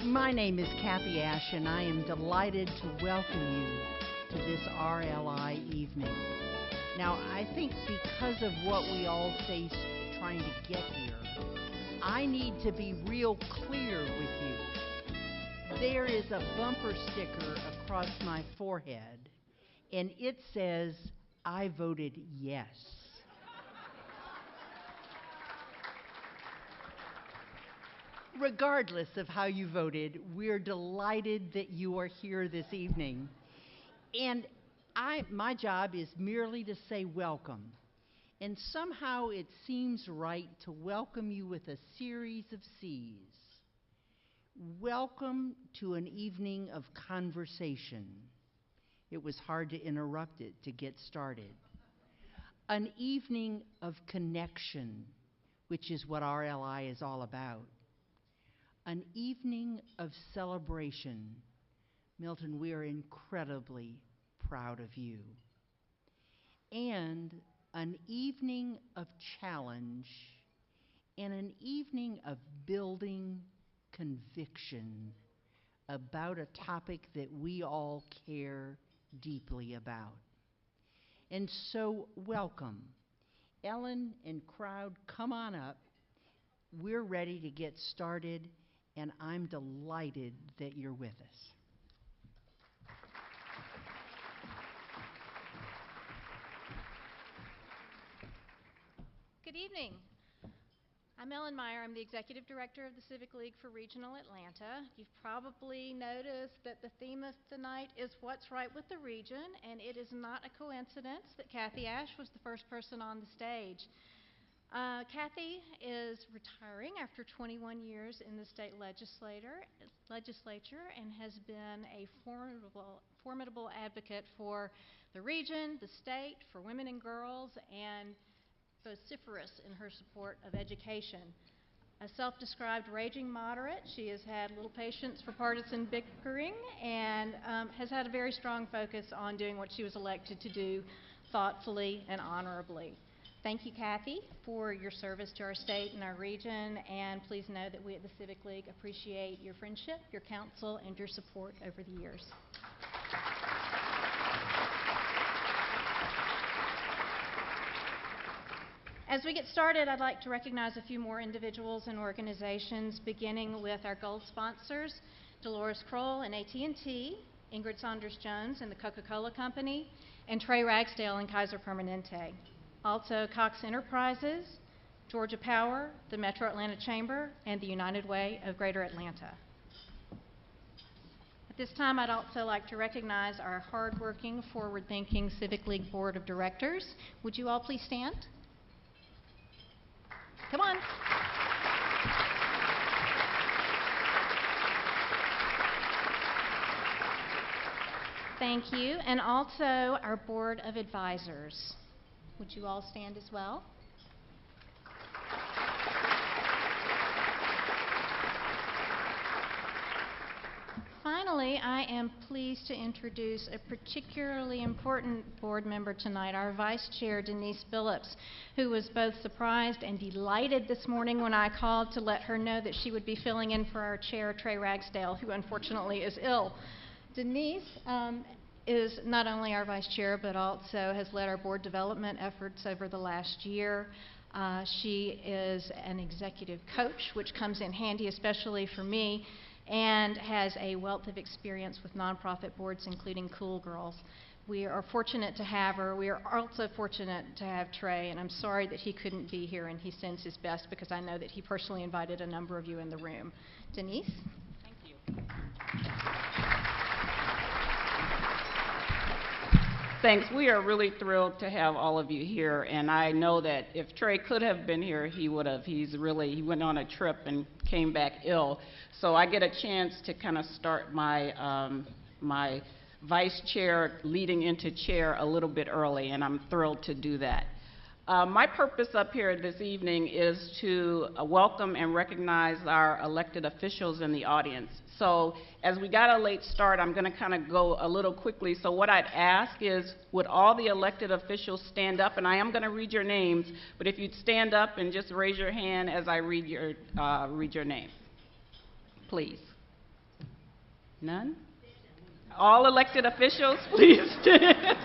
My name is Kathy Ash, and I am delighted to welcome you to this RLI evening. Now, I think because of what we all face trying to get here, I need to be real clear with you. There is a bumper sticker across my forehead, and it says, "I voted yes." Regardless of how you voted, we're delighted that you are here this evening. And my job is merely to say welcome. And somehow it seems right to welcome you with a series of C's. Welcome to an evening of conversation. It was hard to interrupt it to get started. An evening of connection, which is what RLI is all about. An evening of celebration. Milton, we are incredibly proud of you. And an evening of challenge and an evening of building conviction about a topic that we all care deeply about. And so, welcome. Ellen and crowd, come on up. We're ready to get started, and I'm delighted that you're with us. Good evening. I'm Ellen Meyer. I'm the Executive Director of the Civic League for Regional Atlanta. You've probably noticed that the theme of tonight is What's Right with the Region, and it is not a coincidence that Kathy Ash was the first person on the stage. Kathy is retiring after 21 years in the state legislature and has been a formidable advocate for the region, the state, for women and girls, and vociferous in her support of education. A self-described raging moderate, she has had little patience for partisan bickering and has had a very strong focus on doing what she was elected to do thoughtfully and honorably. Thank you, Kathy, for your service to our state and our region, and please know that we at the Civic League appreciate your friendship, your counsel, and your support over the years. As we get started, I'd like to recognize a few more individuals and organizations, beginning with our gold sponsors, Dolores Kroll and AT&T, Ingrid Saunders-Jones and the Coca-Cola Company, and Trey Ragsdale and Kaiser Permanente. Also, Cox Enterprises, Georgia Power, the Metro Atlanta Chamber, and the United Way of Greater Atlanta. At this time, I'd also like to recognize our hardworking, forward-thinking Civic League Board of Directors. Would you all please stand? Come on. Thank you. And also our Board of Advisors. Would you all stand as well? Finally, I am pleased to introduce a particularly important board member tonight, our Vice Chair, Denise Phillips, who was both surprised and delighted this morning when I called to let her know that she would be filling in for our chair, Trey Ragsdale, who unfortunately is ill. Denise is not only our vice chair, but also has led our board development efforts over the last year. She is an executive coach, which comes in handy especially for me, and has a wealth of experience with nonprofit boards, including Cool Girls. We are fortunate to have her. We are also fortunate to have Trey, and I'm sorry that he couldn't be here, and he sends his best because I know that he personally invited a number of you in the room. Denise? Thank you. Thanks. We are really thrilled to have all of you here, and I know that if Trey could have been here, he would have. He went on a trip and came back ill, so I get a chance to kind of start my my vice chair leading into chair a little bit early, and I'm thrilled to do that. My purpose up here this evening is to welcome and recognize our elected officials in the audience. So as we got a late start, I'm going to kind of go a little quickly. So what I'd ask is, would all the elected officials stand up? And I am going to read your names, but if you'd stand up and just raise your hand as I read your name, please. None? All elected officials, please stand.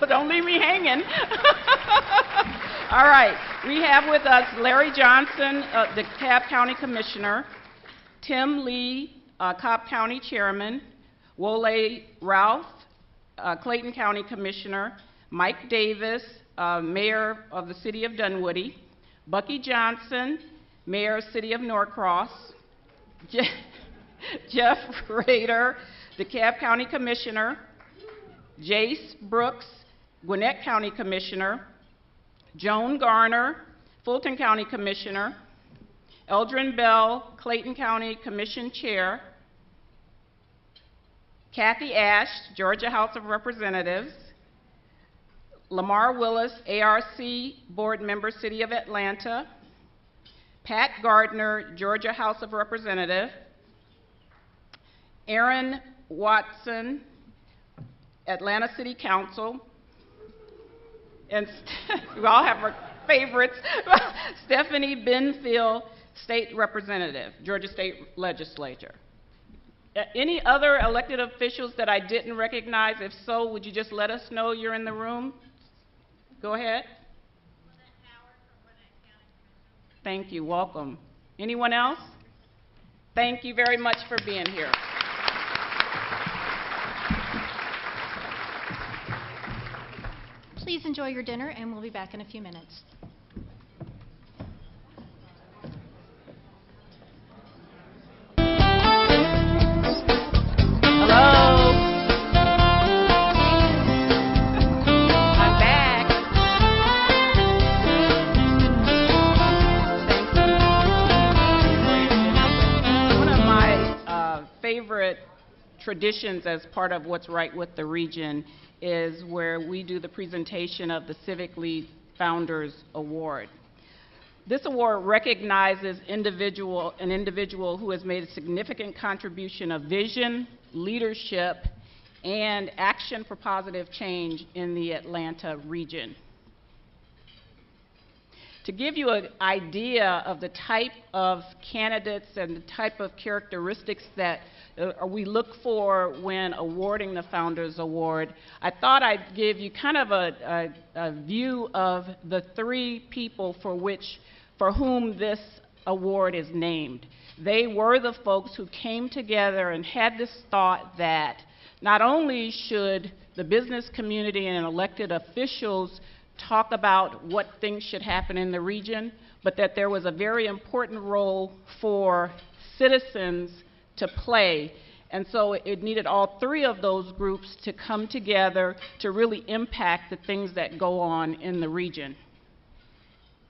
Don't leave me hanging. All right, we have with us Larry Johnson, the Cobb County Commissioner, Tim Lee, Cobb County Chairman, Wole Ralph, Clayton County Commissioner, Mike Davis, Mayor of the City of Dunwoody, Bucky Johnson, Mayor, City of Norcross, Jeff Rader, DeKalb County Commissioner, Jace Brooks, Gwinnett County Commissioner, Joan Garner, Fulton County Commissioner, Eldrin Bell, Clayton County Commission Chair, Kathy Ash, Georgia House of Representatives, Lamar Willis, ARC Board Member, City of Atlanta, Pat Gardner, Georgia House of Representatives, Aaron Watson, Atlanta City Council, and we all have our favorites, Stephanie Benfield, State Representative, Georgia State Legislature. Any other elected officials that I didn't recognize? If so, would you just let us know you're in the room? Go ahead. Thank you. Welcome. Anyone else? Thank you very much for being here. Please enjoy your dinner, and we'll be back in a few minutes. Traditions as part of What's Right with the Region is where we do the presentation of the Civic League Founders Award. This award recognizes an individual who has made a significant contribution of vision, leadership, and action for positive change in the Atlanta region. To give you an idea of the type of candidates and the type of characteristics that we look for when awarding the Founders Award, I thought I'd give you kind of a view of the three people for whom this award is named. They were the folks who came together and had this thought that not only should the business community and elected officials talk about what things should happen in the region, but that there was a very important role for citizens to play. And so it needed all three of those groups to come together to really impact the things that go on in the region.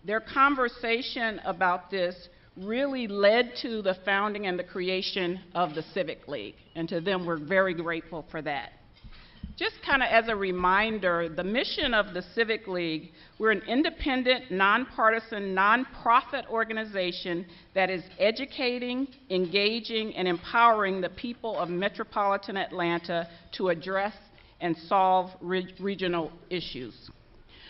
Their conversation about this really led to the founding and the creation of the Civic League, and to them we're very grateful for that. Just kind of as a reminder, the mission of the Civic League, we're an independent, nonpartisan, nonprofit organization that is educating, engaging, and empowering the people of metropolitan Atlanta to address and solve regional issues.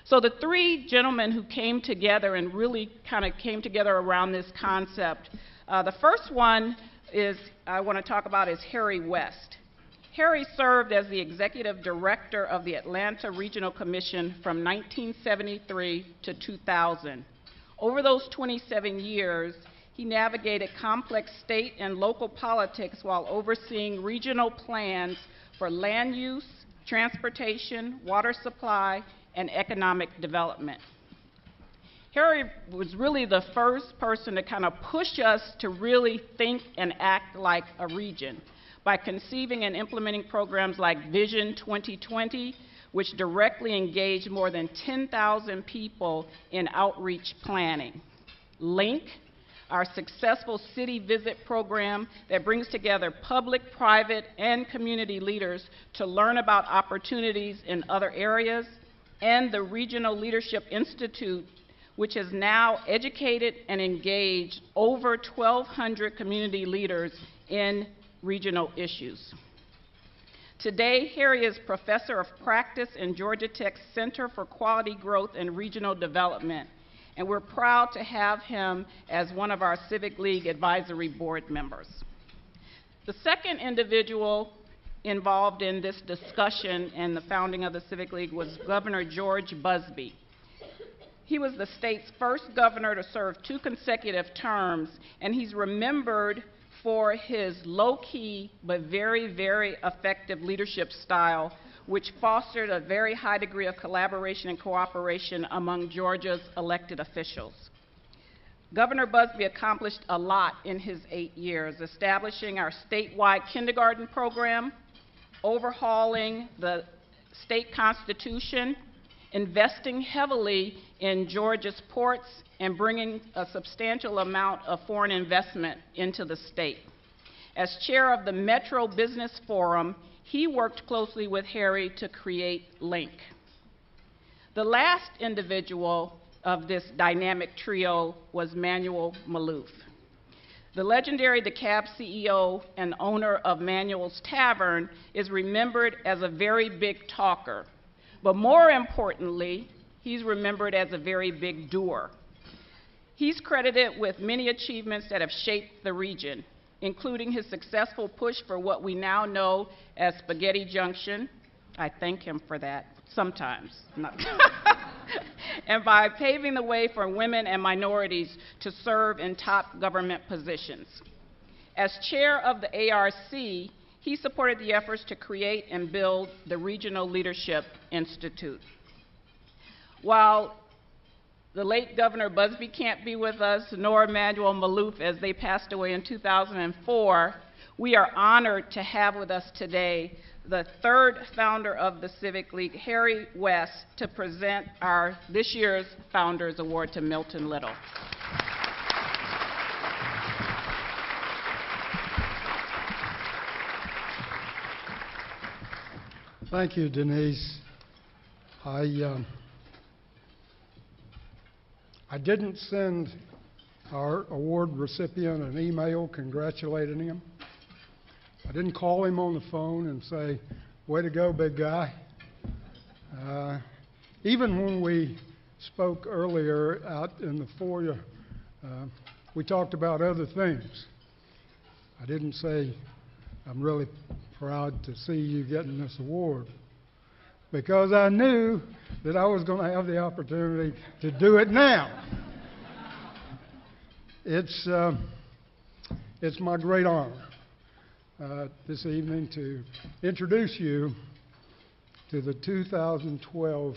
So the three gentlemen who came together and really kind of came together around this concept, the first one I want to talk about is Harry West. Harry served as the executive director of the Atlanta Regional Commission from 1973 to 2000. Over those 27 years, he navigated complex state and local politics while overseeing regional plans for land use, transportation, water supply, and economic development. Harry was really the first person to kind of push us to really think and act like a region by conceiving and implementing programs like Vision 2020, which directly engaged more than 10,000 people in outreach planning. LINK, our successful city visit program that brings together public, private, and community leaders to learn about opportunities in other areas, and the Regional Leadership Institute, which has now educated and engaged over 1,200 community leaders in regional issues. Today, Harry is Professor of Practice in Georgia Tech's Center for Quality Growth and Regional Development, and we're proud to have him as one of our Civic League Advisory Board members. The second individual involved in this discussion and the founding of the Civic League was Governor George Busbee. He was the state's first governor to serve 2 consecutive terms, and he's remembered for his low-key but very, very effective leadership style, which fostered a very high degree of collaboration and cooperation among Georgia's elected officials. Governor Busbee accomplished a lot in his 8 years, establishing our statewide kindergarten program, overhauling the state constitution, investing heavily in Georgia's ports, and bringing a substantial amount of foreign investment into the state. As chair of the Metro Business Forum, he worked closely with Harry to create LINC. The last individual of this dynamic trio was Manuel Maloof. The legendary DeKalb CEO and owner of Manuel's Tavern is remembered as a very big talker, but more importantly, he's remembered as a very big doer. He's credited with many achievements that have shaped the region, including his successful push for what we now know as Spaghetti Junction. I thank him for that sometimes. And by paving the way for women and minorities to serve in top government positions. As chair of the ARC, he supported the efforts to create and build the Regional Leadership Institute. While the late Governor Busbee can't be with us, nor Manuel Maloof, as they passed away in 2004, we are honored to have with us today the third founder of the Civic League, Harry West, to present this year's Founders Award to Milton Little. Thank you, Denise. I didn't send our award recipient an email congratulating him. I didn't call him on the phone and say, way to go, big guy. Even when we spoke earlier out in the foyer, we talked about other things. I didn't say, I'm really proud to see you getting this award, because I knew that I was going to have the opportunity to do it now. It's my great honor this evening to introduce you to the 2012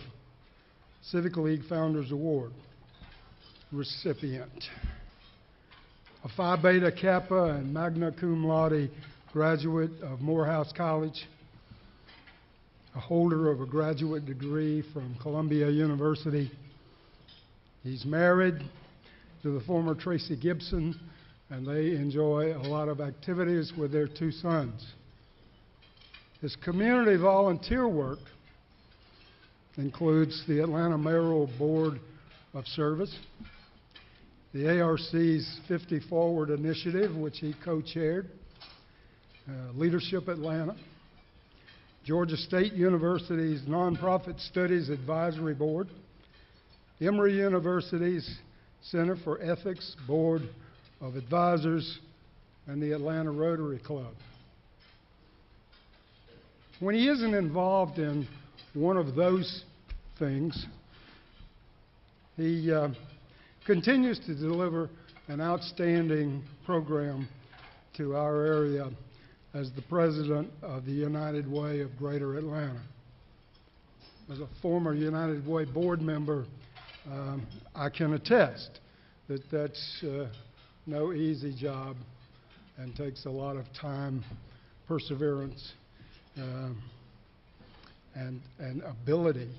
Civic League Founders Award recipient, a Phi Beta Kappa and magna cum laude graduate of Morehouse College, a holder of a graduate degree from Columbia University. He's married to the former Tracy Gibson, and they enjoy a lot of activities with their 2 sons. His community volunteer work includes the Atlanta Mayoral Board of Service, the ARC's 50 Forward initiative, which he co-chaired, Leadership Atlanta, Georgia State University's Nonprofit Studies Advisory Board, Emory University's Center for Ethics Board of Advisors, and the Atlanta Rotary Club. When he isn't involved in one of those things, he continues to deliver an outstanding program to our area as the president of the United Way of Greater Atlanta. As a former United Way board member, I can attest that that's no easy job and takes a lot of time, perseverance, and ability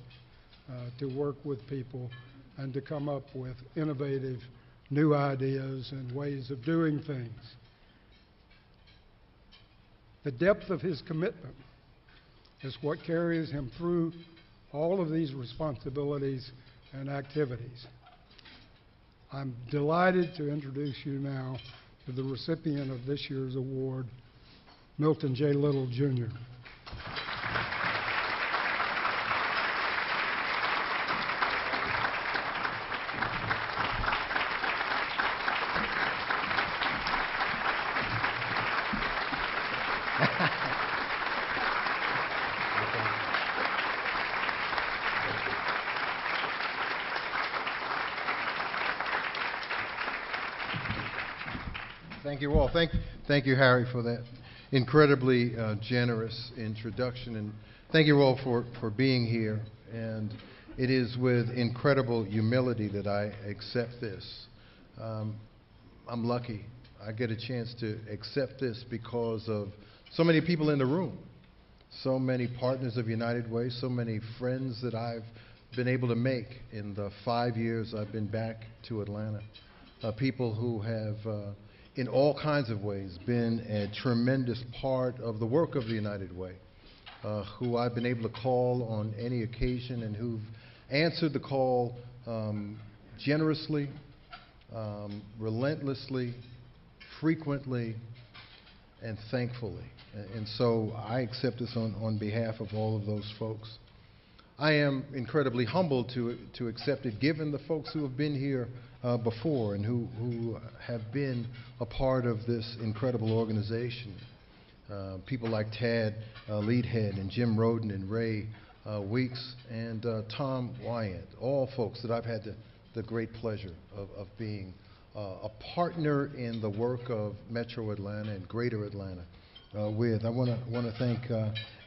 to work with people and to come up with innovative new ideas and ways of doing things. The depth of his commitment is what carries him through all of these responsibilities and activities. I'm delighted to introduce you now to the recipient of this year's award, Milton J. Little, Jr. Thank you all. Thank you, Harry, for that incredibly generous introduction, and thank you all for being here. And it is with incredible humility that I accept this. I'm lucky. I get a chance to accept this because of so many people in the room, so many partners of United Way, so many friends that I've been able to make in the 5 years I've been back to Atlanta. People who have, in all kinds of ways, been a tremendous part of the work of the United Way, who I've been able to call on any occasion and who've answered the call generously, relentlessly, frequently, and thankfully. And so I accept this on behalf of all of those folks. I am incredibly humbled to accept it, given the folks who have been here before and who have been a part of this incredible organization. People like Tad Leadhead and Jim Roden and Ray Weeks and Tom Bryant, all folks that I've had the great pleasure of being a partner in the work of Metro Atlanta and Greater Atlanta with. I want to thank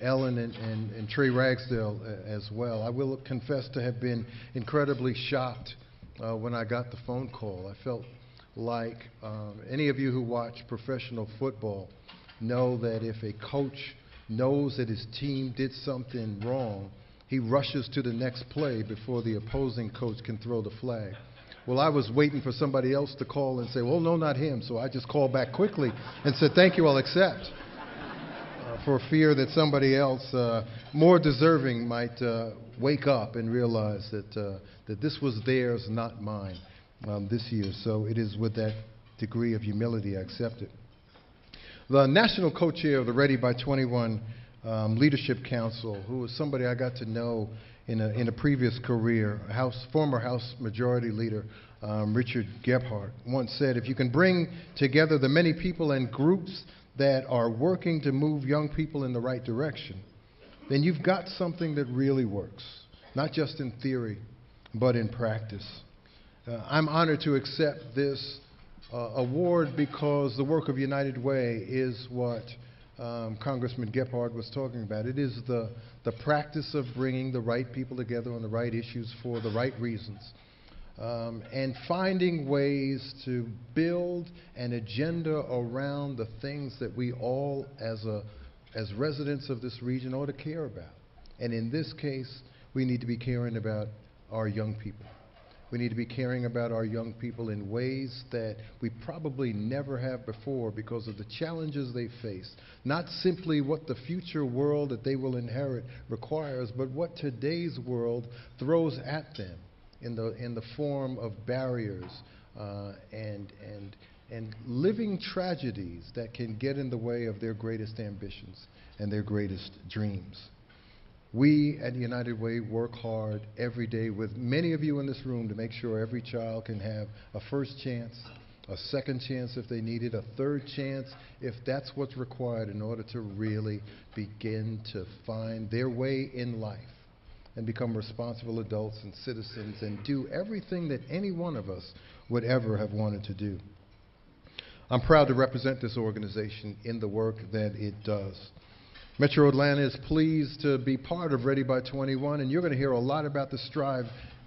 Ellen and Trey Ragsdale as well. I will confess to have been incredibly shocked when I got the phone call. I felt like any of you who watch professional football know that if a coach knows that his team did something wrong, he rushes to the next play before the opposing coach can throw the flag. Well, I was waiting for somebody else to call and say, well, no, not him. So I just called back quickly and said, thank you, I'll accept. For fear that somebody else more deserving might wake up and realize that this was theirs, not mine, this year. So it is with that degree of humility I accept it. The national co-chair of the Ready by 21 Leadership Council, who was somebody I got to know in a previous career, former House Majority Leader Richard Gephardt, once said, if you can bring together the many people and groups that are working to move young people in the right direction, then you've got something that really works, not just in theory, but in practice. I'm honored to accept this award because the work of United Way is what Congressman Gephardt was talking about. It is the practice of bringing the right people together on the right issues for the right reasons. And finding ways to build an agenda around the things that we all, as residents of this region, ought to care about. And in this case, we need to be caring about our young people. We need to be caring about our young people in ways that we probably never have before because of the challenges they face. Not simply what the future world that they will inherit requires, but what today's world throws at them in the form of barriers and living tragedies that can get in the way of their greatest ambitions and their greatest dreams. We at United Way work hard every day with many of you in this room to make sure every child can have a first chance, a second chance if they need it, a third chance if that's what's required in order to really begin to find their way in life and become responsible adults and citizens and do everything that any one of us would ever have wanted to do. I'm proud to represent this organization in the work that it does. Metro Atlanta is pleased to be part of Ready by 21, and you're going to hear a lot about the Strive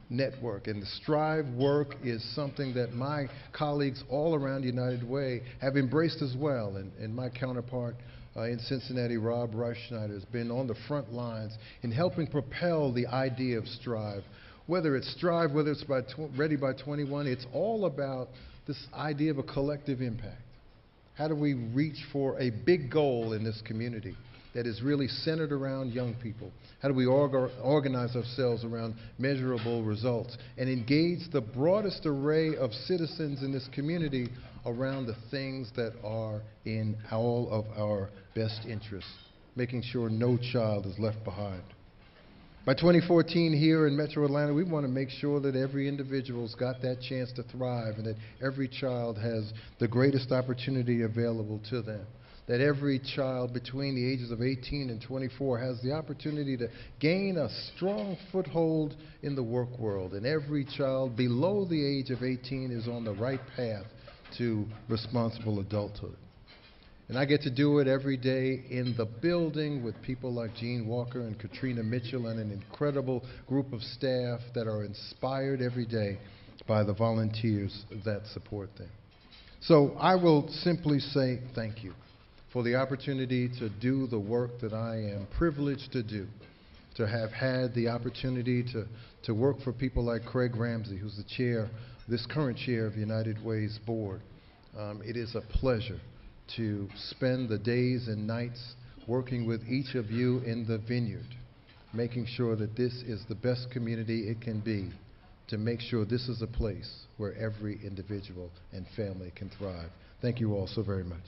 Network. And the Strive work is something that my colleagues all around United Way have embraced as well. And my counterpart in Cincinnati, Rob Reichschneider, has been on the front lines in helping propel the idea of Strive. Whether it's Strive, whether it's Ready by 21, it's all about this idea of a collective impact. How do we reach for a big goal in this community that is really centered around young people? How do we organize ourselves around measurable results and engage the broadest array of citizens in this community around the things that are in all of our best interests, making sure no child is left behind? By 2014 here in Metro Atlanta, we want to make sure that every individual's got that chance to thrive and that every child has the greatest opportunity available to them. That every child between the ages of 18 and 24 has the opportunity to gain a strong foothold in the work world. And every child below the age of 18 is on the right path to responsible adulthood. And I get to do it every day in the building with people like Gene Walker and Katrina Mitchell and an incredible group of staff that are inspired every day by the volunteers that support them. So I will simply say thank you for the opportunity to do the work that I am privileged to do, to have had the opportunity to work for people like Craig Ramsey, who's the chair, this current chair of the United Way's board. It is a pleasure to spend the days and nights working with each of you in the vineyard, making sure that this is the best community it can be, to make sure this is a place where every individual and family can thrive. Thank you all so very much.